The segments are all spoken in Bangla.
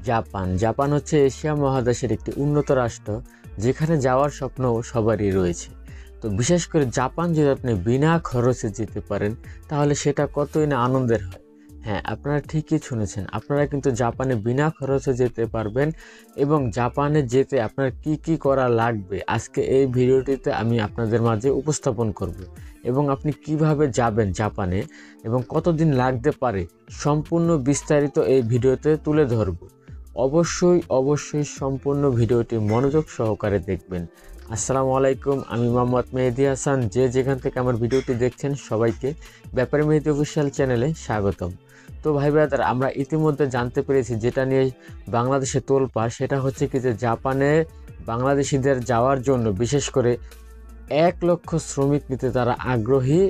জাপান হচ্ছে এশিয়া মহাদেশের একটি উন্নত রাষ্ট্র, যেখানে যাওয়ার স্বপ্ন সবারই রয়েছে। তো বিশেষ করে জাপান যদি আপনি বিনা খরচে যেতে পারেন, তাহলে সেটা কতই না আনন্দের হয়। হ্যাঁ, আপনারা ঠিকই শুনেছেন, আপনারা কিন্তু জাপানে বিনা খরচে যেতে পারবেন। এবং জাপানে যেতে আপনার কি কি করা লাগবে আজকে এই ভিডিওটিতে আমি আপনাদের মাঝে উপস্থাপন করব। এবং আপনি কিভাবে যাবেন জাপানে এবং কতদিন লাগতে পারে, সম্পূর্ণ বিস্তারিত এই ভিডিওতে তুলে ধরব। অবশ্যই সম্পূর্ণ ভিডিওটি মনোযোগ সহকারে দেখবেন। আসসালামু আলাইকুম, আমি মোহাম্মদ মেহেদি হাসান। যে যেখান থেকে আমার ভিডিওটি দেখছেন সবাইকে ব্যাপারী মেহেদি অফিসিয়াল চ্যানেলে স্বাগতম। তো ভাই ব্রাদার, আমরা ইতিমধ্যে জানতে পেরেছি যেটা নিয়ে বাংলাদেশে তোলপাড়, সেটা হচ্ছে কি যে জাপানে বাংলাদেশিদের যাওয়ার জন্য বিশেষ করে 1 লক্ষ শ্রমিক নিতে তারা আগ্রহী।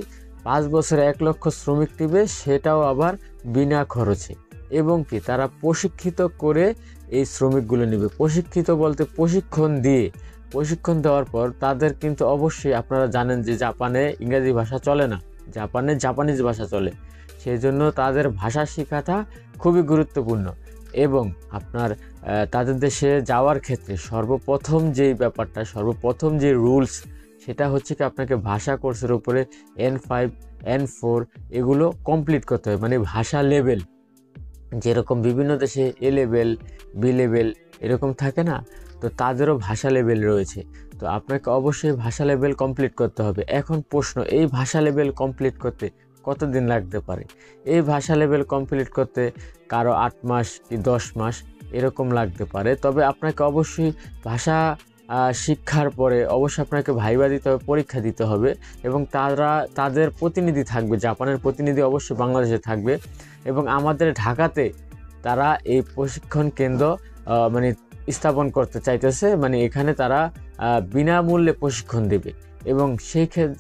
5 বছরে 1 লক্ষ শ্রমিক নিবে, সেটাও আবার বিনা খরচে। এবং কি তারা প্রশিক্ষিত করে এই শ্রমিকগুলো নেবে। প্রশিক্ষিত বলতে প্রশিক্ষণ দেওয়ার পর তাদের কিন্তু অবশ্যই, আপনারা জানেন যে জাপানে ইংরেজি ভাষা চলে না, জাপানে জাপানিজ ভাষা চলে। সেই জন্য তাদের ভাষা শেখাটা খুবই গুরুত্বপূর্ণ। এবং আপনার তাদের দেশে যাওয়ার ক্ষেত্রে সর্বপ্রথম যে রুলস, সেটা হচ্ছে কি আপনাকে ভাষা কোর্সের উপরে N5 N4 এগুলো কমপ্লিট করতে হবে। মানে ভাষা লেভেল, যেরকম বিভিন্ন দেশে A লেভেল B লেভেল এরকম থাকে না, তো তাদেরও ভাষা লেভেল রয়েছে। তো আপনাকে অবশ্যই ভাষা লেভেল কমপ্লিট করতে হবে। এখন প্রশ্ন, এই ভাষা লেভেল কমপ্লিট করতে কতদিন লাগতে পারে? এই ভাষা লেভেল কমপ্লিট করতে কারো 8 মাস কি 10 মাস এরকম লাগতে পারে। তবে আপনাকে অবশ্যই ভাষা শিক্ষার পরে অবশ্যই আপনাকে ভাইবা দিতে হবে, পরীক্ষা দিতে হবে। এবং তাদের প্রতিনিধি থাকবে, জাপানের প্রতিনিধি অবশ্যই বাংলাদেশে থাকবে। এবং আমাদের ঢাকাতে তারা এই প্রশিক্ষণ কেন্দ্র মানে স্থাপন করতে চাইতেছে। মানে এখানে তারা বিনামূল্যে প্রশিক্ষণ দেবে। এবং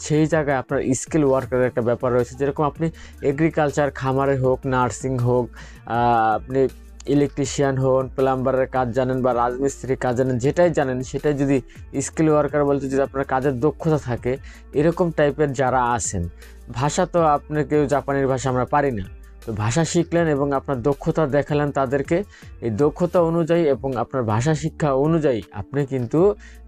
সেই জায়গায় আপনার স্কিল ওয়ার্কারের একটা ব্যাপার রয়েছে। যেরকম আপনি এগ্রিকালচার, খামারে হোক, নার্সিং হোক, আপনি ইলেকট্রিশিয়ান হন, প্লাম্বারের কাজ জানেন বা রাজমিস্ত্রির কাজ জানেন, যেটাই জানেন সেটাই যদি স্কিল ওয়ার্কার বলতে যদি আপনার কাজের দক্ষতা থাকে, এরকম টাইপের যারা আছেন। ভাষা তো আপনার কেউ জাপানের ভাষা আমরা পারি না, তো ভাষা শিখলেন এবং আপনার দক্ষতা দেখালেন তাদেরকে। এই দক্ষতা অনুযায়ী এবং আপনার ভাষা শিক্ষা অনুযায়ী আপনি কিন্তু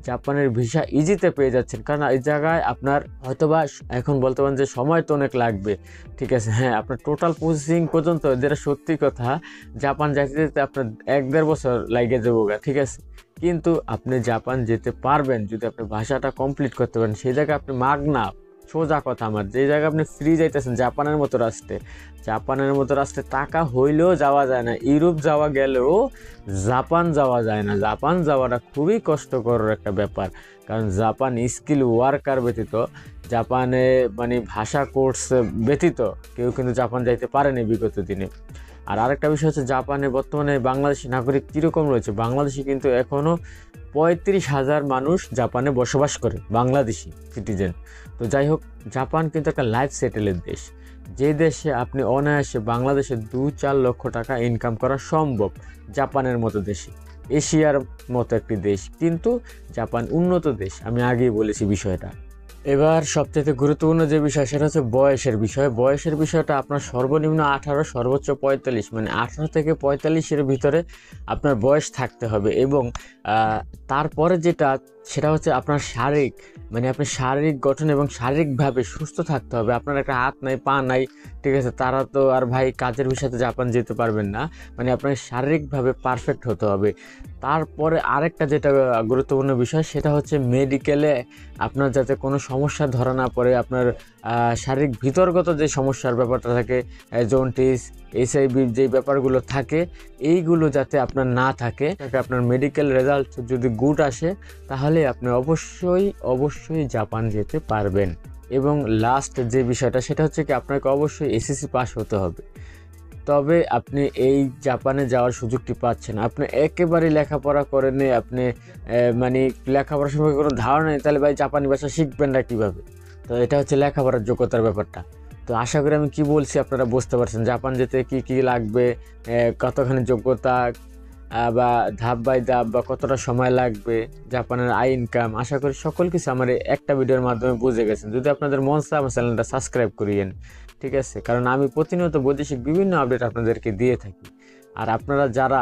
জাপানের ভিসা ইজিতে পেয়ে যাচ্ছেন। কারণ এই জায়গায় আপনার হয়তোবা এখন বলতে পারেন যে সময় তো অনেক লাগবে, ঠিক আছে। হ্যাঁ, আপনার টোটাল প্রসেসিং পর্যন্ত, যেটা সত্যি কথা, জাপান যেতে যেতে আপনার 1-1.5 বছর লাগে যাবো, ঠিক আছে। কিন্তু আপনি জাপান যেতে পারবেন যদি আপনি ভাষাটা কমপ্লিট করতে পারেন। সেই জায়গায় আপনি মাগনা, সোজা কথা আমার, যে জায়গায় আপনি ফ্রি যাইতেছেন জাপানের মতো রাষ্ট্রে টাকা হইলেও যাওয়া যায় না। ইউরোপ যাওয়া গেলেও জাপান যাওয়া যায় না। জাপান যাওয়াটা খুবই কষ্টকর একটা ব্যাপার। কারণ জাপান স্কিল ওয়ার্কার ব্যতীত, জাপানে মানে ভাষা কোর্স ব্যতীত কেউ কিন্তু জাপান যাইতে পারেনি বিগত দিনে। আর আরেকটা বিষয় হচ্ছে, জাপানে বর্তমানে বাংলাদেশি নাগরিক কীরকম রয়েছে। বাংলাদেশি কিন্তু এখনও 35,000 মানুষ জাপানে বসবাস করে, বাংলাদেশি সিটিজেন। তো যাই হোক, জাপান কিন্তু একটা লাইফ সেটেলের দেশ, যে দেশে আপনি অনায়াসে বাংলাদেশে 2-4 লক্ষ টাকা ইনকাম করা সম্ভব। জাপানের মতো দেশে, এশিয়ার মতো একটি দেশ, কিন্তু জাপান উন্নত দেশ, আমি আগেই বলেছি বিষয়টা। এবার সবচেয়ে গুরুত্বপূর্ণ যে বিষয়, সেটা হচ্ছে বয়সের বিষয়টা আপনার সর্বনিম্ন 18, সর্বোচ্চ 45, মানে 18 থেকে 45-এর ভিতরে আপনার বয়স থাকতে হবে। এবং তারপরে সেটা হচ্ছে আপনার আপনি শারীরিক গঠন এবং শারীরিকভাবে সুস্থ থাকতে হবে। আপনার একটা হাত নাই, পা নাই, ঠিক আছে, তারা তো আর ভাই কাজের বিষয়তে জাপান যেতে পারবেন না। মানে আপনার শারীরিকভাবে পারফেক্ট হতে হবে। তারপরে আরেকটা যেটা গুরুত্বপূর্ণ বিষয়, সেটা হচ্ছে মেডিকেলে আপনার যাতে কোনো সমস্যা ধরা না পড়ে। আপনার শারীরিক ভিতরগত যে সমস্যার ব্যাপারটা থাকে, জন্ডিস, HIV যে ব্যাপারগুলো থাকে, এইগুলো যাতে আপনার না থাকে। আপনার মেডিকেল রেজাল্ট যদি গুড আসে, তাহলে আপনি অবশ্যই জাপান যেতে পারবেন। এবং লাস্ট যে বিষয়টা, সেটা হচ্ছে কি আপনাকে অবশ্যই SSC পাস হতে হবে। তবে আপনি এই জাপানে যাওয়ার সুযোগটি পাচ্ছেন। আপনি একেবারেই লেখাপড়া করেন, আপনি মানে লেখাপড়ার সম্পর্কে কোনো ধারণা নেই, তাহলে ভাই জাপানি ভাষা শিখবেন না কীভাবে? তো এটা হচ্ছে লেখাপড়ার যোগ্যতার ব্যাপারটা। তো আশা করি আমি কি বলছি আপনারা বুঝতে পারছেন। জাপান যেতে কি লাগবে, কতখানি যোগ্যতা, বা ধাপ বাই ধাপ, বা কতটা সময় লাগবে, জাপানের ইনকাম, আশা করি সকল কিছু আমার একটা ভিডিওর মাধ্যমে বুঝে গেছেন। যদি আপনাদের মন চায় আমার চ্যানেলটা সাবস্ক্রাইব করিয়েন, ঠিক আছে। কারণ আমি প্রতিনিয়ত বৈদেশিক বিভিন্ন আপডেট আপনাদেরকে দিয়ে থাকি। আর আপনারা যারা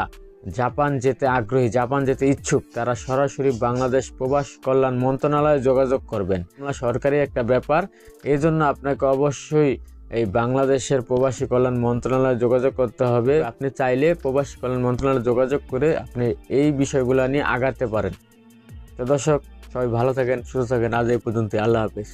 জাপান যেতে আগ্রহী, জাপান যেতে ইচ্ছুক, তারা সরাসরি বাংলাদেশ প্রবাস কল্যাণ মন্ত্রণালয়ে যোগাযোগ করবেন। সরকারি একটা ব্যাপার, এই জন্য আপনাকে অবশ্যই এই বাংলাদেশের প্রবাসী কল্যাণ মন্ত্রণালয়ে যোগাযোগ করতে হবে। আপনি চাইলে প্রবাসী কল্যাণ মন্ত্রণালয়ে যোগাযোগ করে আপনি এই বিষয়গুলো নিয়ে আগাতে পারেন। তো দর্শক, সবাই ভালো থাকেন, সুস্থ থাকেন। আজ এই পর্যন্ত, আল্লাহ হাফেজ।